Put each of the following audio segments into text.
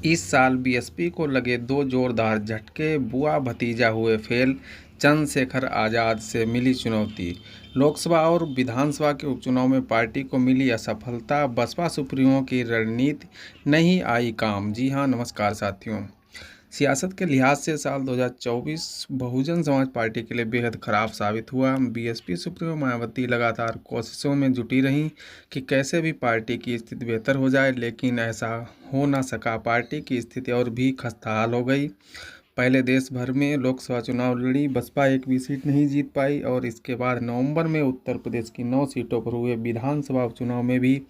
इस साल बीएसपी को लगे दो जोरदार झटके, बुआ भतीजा हुए फेल, चंद्रशेखर आज़ाद से मिली चुनौती। लोकसभा और विधानसभा के उपचुनाव में पार्टी को मिली असफलता, बसपा सुप्रीमो की रणनीति नहीं आई काम। जी हां, नमस्कार साथियों। सियासत के लिहाज से साल 2024 बहुजन समाज पार्टी के लिए बेहद खराब साबित हुआ। बीएसपी सुप्रीमो मायावती लगातार कोशिशों में जुटी रहीं कि कैसे भी पार्टी की स्थिति बेहतर हो जाए, लेकिन ऐसा हो ना सका। पार्टी की स्थिति और भी खस्ताहाल हो गई। पहले देश भर में लोकसभा चुनाव लड़ी, बसपा एक भी सीट नहीं जीत पाई और इसके बाद नवंबर में उत्तर प्रदेश की 9 सीटों पर हुए विधानसभा उपचुनाव में भी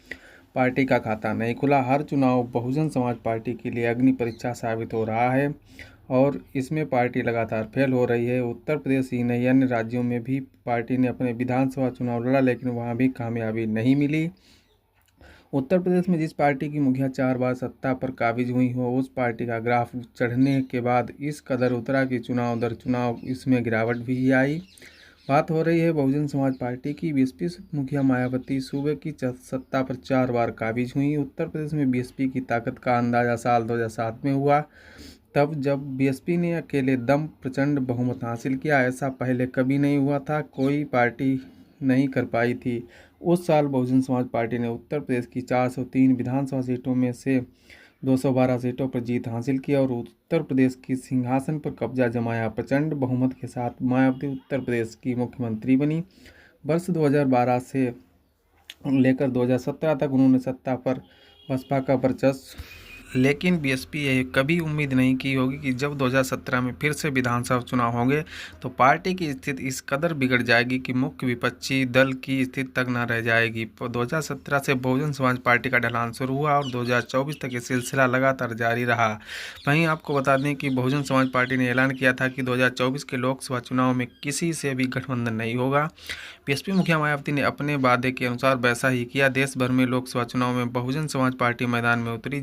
पार्टी का खाता नहीं खुला। हर चुनाव बहुजन समाज पार्टी के लिए अग्नि परीक्षा साबित हो रहा है और इसमें पार्टी लगातार फेल हो रही है। उत्तर प्रदेश ही नहीं, अन्य राज्यों में भी पार्टी ने अपने विधानसभा चुनाव लड़ा, लेकिन वहां भी कामयाबी नहीं मिली। उत्तर प्रदेश में जिस पार्टी की मुखिया 4 बार सत्ता पर काबिज हुई हो, उस पार्टी का ग्राफ चढ़ने के बाद इस कदर उतरा कि चुनाव दर चुनाव इसमें गिरावट भी आई। बात हो रही है बहुजन समाज पार्टी की। बीएसपी मुखिया मायावती सूबे की सत्ता पर 4 बार काबिज हुई। उत्तर प्रदेश में बीएसपी की ताकत का अंदाजा साल 2007 में हुआ, तब जब बीएसपी ने अकेले दम प्रचंड बहुमत हासिल किया। ऐसा पहले कभी नहीं हुआ था, कोई पार्टी नहीं कर पाई थी। उस साल बहुजन समाज पार्टी ने उत्तर प्रदेश की 403 विधानसभा सीटों में से 212 सीटों पर जीत हासिल की और उत्तर प्रदेश की सिंहासन पर कब्जा जमाया। प्रचंड बहुमत के साथ मायावती उत्तर प्रदेश की मुख्यमंत्री बनी। वर्ष 2012 से लेकर 2017 तक उन्होंने सत्ता पर बसपा का वर्चस्व, लेकिन बीएसपी ये कभी उम्मीद नहीं की होगी कि जब 2017 में फिर से विधानसभा चुनाव होंगे तो पार्टी की स्थिति इस कदर बिगड़ जाएगी कि मुख्य विपक्षी दल की स्थिति तक न रह जाएगी। 2017 से बहुजन समाज पार्टी का ढलान शुरू हुआ और 2024 तक ये सिलसिला लगातार जारी रहा। वहीं आपको बता दें कि बहुजन समाज पार्टी ने ऐलान किया था कि 2024 के लोकसभा चुनाव में किसी से भी गठबंधन नहीं होगा। बीएसपी मुखिया मायावती ने अपने वादे के अनुसार वैसा ही किया। देश भर में लोकसभा चुनाव में बहुजन समाज पार्टी मैदान में उतरी।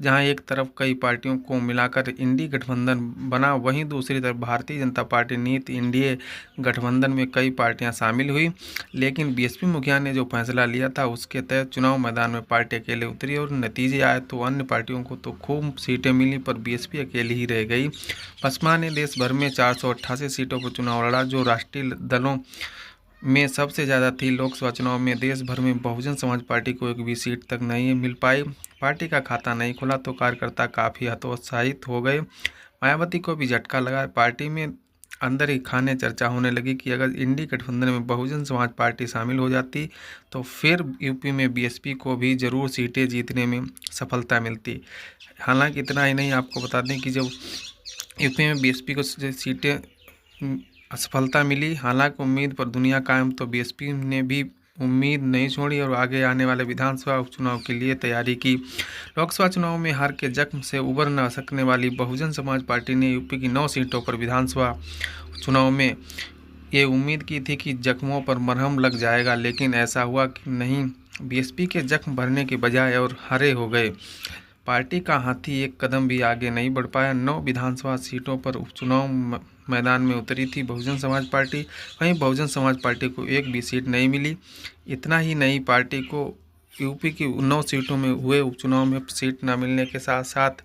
जहां एक तरफ कई पार्टियों को मिलाकर इंडी गठबंधन बना, वहीं दूसरी तरफ भारतीय जनता पार्टी नीति इंडिया गठबंधन में कई पार्टियां शामिल हुई। लेकिन बीएसपी मुखिया ने जो फैसला लिया था उसके तहत चुनाव मैदान में पार्टी अकेले उतरी और नतीजे आए तो अन्य पार्टियों को तो खूब सीटें मिली, पर बीएसपी अकेली ही रह गई। बसपा ने देश भर में 488 सीटों पर चुनाव लड़ा, जो राष्ट्रीय दलों में सबसे ज़्यादा थी। लोकसभा चुनाव में देश भर में बहुजन समाज पार्टी को एक भी सीट तक नहीं मिल पाई। पार्टी का खाता नहीं खुला तो कार्यकर्ता काफ़ी हतोत्साहित हो गए। मायावती को भी झटका लगा। पार्टी में अंदर ही खाने चर्चा होने लगी कि अगर इंडी गठबंधन में बहुजन समाज पार्टी शामिल हो जाती तो फिर यूपी में बीएसपी को भी ज़रूर सीटें जीतने में सफलता मिलती। हालांकि इतना ही नहीं, आपको बता दें कि जब यूपी में बीएसपी को सीटें असफलता मिली, हालांकि उम्मीद पर दुनिया कायम, तो बीएसपी ने भी उम्मीद नहीं छोड़ी और आगे आने वाले विधानसभा उपचुनाव के लिए तैयारी की। लोकसभा चुनाव में हार के जख्म से उबर न सकने वाली बहुजन समाज पार्टी ने यूपी की 9 सीटों पर विधानसभा चुनाव में ये उम्मीद की थी कि जख्मों पर मरहम लग जाएगा, लेकिन ऐसा हुआ कि नहीं। बीएसपी के जख्म भरने के बजाय और हरे हो गए। पार्टी का हाथी एक कदम भी आगे नहीं बढ़ पाया। 9 विधानसभा सीटों पर उपचुनाव मैदान में उतरी थी बहुजन समाज पार्टी। वहीं बहुजन समाज पार्टी को एक भी सीट नहीं मिली। इतना ही नहीं, पार्टी को यूपी की 9 सीटों में हुए उपचुनाव में सीट न मिलने के साथ साथ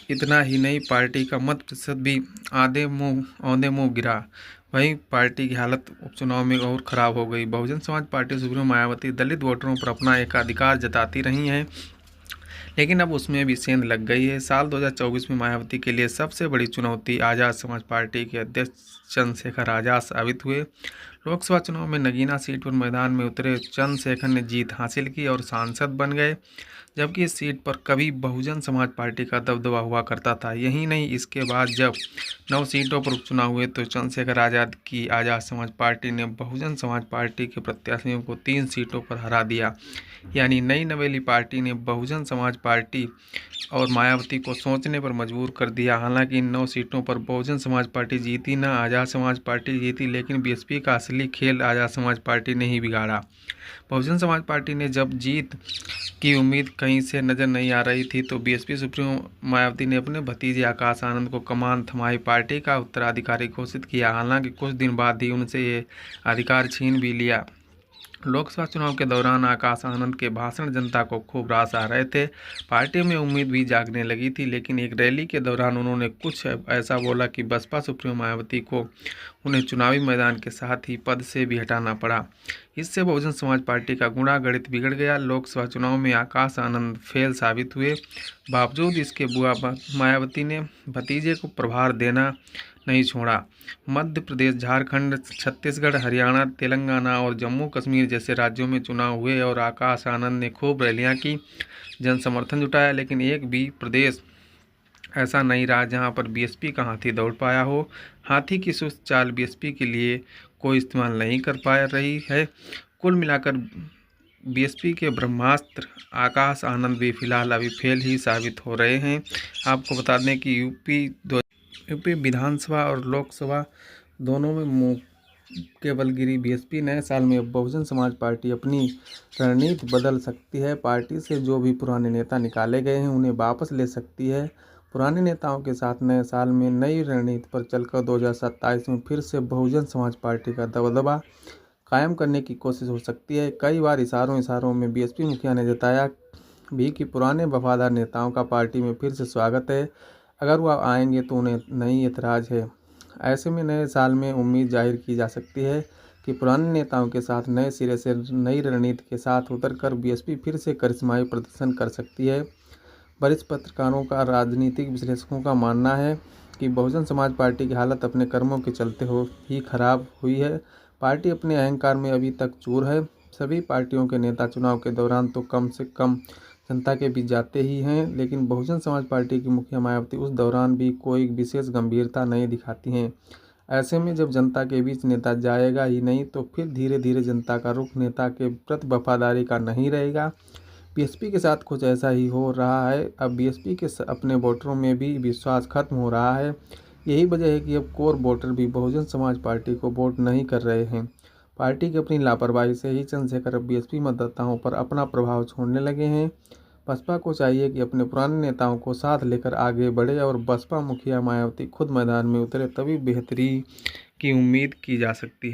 इतना ही नहीं, पार्टी का मत प्रतिशत भी औंधे मुँह गिरा। वहीं पार्टी की हालत उपचुनाव में और ख़राब हो गई। बहुजन समाज पार्टी सुप्रीमो मायावती दलित वोटरों पर अपना एकाधिकार जताती रही हैं, लेकिन अब उसमें भी सेंध लग गई है। साल 2024 में मायावती के लिए सबसे बड़ी चुनौती आज़ाद समाज पार्टी के अध्यक्ष चंद्रशेखर आज़ाद साबित हुए। लोकसभा चुनाव में नगीना सीट पर मैदान में उतरे चंद्रशेखर ने जीत हासिल की और सांसद बन गए, जबकि इस सीट पर कभी बहुजन समाज पार्टी का दबदबा हुआ करता था। यही नहीं, इसके बाद जब 9 सीटों पर उपचुनाव हुए तो चंद्रशेखर आज़ाद की आज़ाद समाज पार्टी ने बहुजन समाज पार्टी के प्रत्याशियों को 3 सीटों पर हरा दिया। यानी नई नवेली पार्टी ने बहुजन समाज पार्टी और मायावती को सोचने पर मजबूर कर दिया। हालांकि इन 9 सीटों पर बहुजन समाज पार्टी जीती न आज़ाद समाज पार्टी जीती, लेकिन बीएसपी का असली खेल आज़ाद समाज पार्टी ने ही बिगाड़ा। बहुजन समाज पार्टी ने जब जीत की उम्मीद कहीं से नजर नहीं आ रही थी तो बीएसपी सुप्रीमो मायावती ने अपने भतीजे आकाश आनंद को कमान थमाई पार्टी का उत्तराधिकारी घोषित किया। हालांकि कुछ दिन बाद ही उनसे ये अधिकार छीन भी लिया। लोकसभा चुनाव के दौरान आकाश आनंद के भाषण जनता को खूब रास आ रहे थे। पार्टी में उम्मीद भी जागने लगी थी, लेकिन एक रैली के दौरान उन्होंने कुछ ऐसा बोला कि बसपा सुप्रीमो मायावती को उन्हें चुनावी मैदान के साथ ही पद से भी हटाना पड़ा। इससे बहुजन समाज पार्टी का गुणा गणित बिगड़ गया। लोकसभा चुनाव में आकाश आनंद फेल साबित हुए। बावजूद इसके बुआ मायावती ने भतीजे को प्रभार देना नहीं छोड़ा। मध्य प्रदेश, झारखंड, छत्तीसगढ़, हरियाणा, तेलंगाना और जम्मू कश्मीर जैसे राज्यों में चुनाव हुए और आकाश आनंद ने खूब रैलियां की, जन समर्थन जुटाया, लेकिन एक भी प्रदेश ऐसा नहीं रहा जहां पर बीएसपी का हाथी दौड़ पाया हो। हाथी की सुस्त चाल बीएसपी के लिए कोई इस्तेमाल नहीं कर पा रही है। कुल मिलाकर बीएसपी के ब्रह्मास्त्र आकाश आनंद भी फिलहाल अभी फेल ही साबित हो रहे हैं। आपको बता दें कि यूपी विधानसभा और लोकसभा दोनों में मुंह केवल गिरी बीएसपी। नए साल में बहुजन समाज पार्टी अपनी रणनीति बदल सकती है। पार्टी से जो भी पुराने नेता निकाले गए हैं उन्हें वापस ले सकती है। पुराने नेताओं के साथ नए साल में नई रणनीति पर चलकर 2027 में फिर से बहुजन समाज पार्टी का दबदबा कायम करने की कोशिश हो सकती है। कई बार इशारों में बीएसपी मुखिया ने जताया भी कि पुराने वफादार नेताओं का पार्टी में फिर से स्वागत है, अगर वह आएंगे तो उन्हें नहीं एतराज़ है। ऐसे में नए साल में उम्मीद जाहिर की जा सकती है कि पुराने नेताओं के साथ नए सिरे से नई रणनीति के साथ उतरकर बीएसपी फिर से करिश्माई प्रदर्शन कर सकती है। वरिष्ठ पत्रकारों का, राजनीतिक विश्लेषकों का मानना है कि बहुजन समाज पार्टी की हालत अपने कर्मों के चलते ही खराब हुई है। पार्टी अपने अहंकार में अभी तक चूर है। सभी पार्टियों के नेता चुनाव के दौरान तो कम से कम जनता के बीच जाते ही हैं, लेकिन बहुजन समाज पार्टी की मुखिया मायावती उस दौरान भी कोई विशेष गंभीरता नहीं दिखाती हैं। ऐसे में जब जनता के बीच नेता जाएगा ही नहीं तो फिर धीरे धीरे जनता का रुख नेता के प्रति वफादारी का नहीं रहेगा। बीएसपी के साथ कुछ ऐसा ही हो रहा है। अब बीएसपी के अपने वोटरों में भी विश्वास खत्म हो रहा है। यही वजह है कि अब कोर वोटर भी बहुजन समाज पार्टी को वोट नहीं कर रहे हैं। पार्टी की अपनी लापरवाही से ही चंद्रशेखर अब बीएसपी मतदाताओं पर अपना प्रभाव छोड़ने लगे हैं। बसपा को चाहिए कि अपने पुराने नेताओं को साथ लेकर आगे बढ़े और बसपा मुखिया मायावती खुद मैदान में उतरे, तभी बेहतरी की उम्मीद की जा सकती है।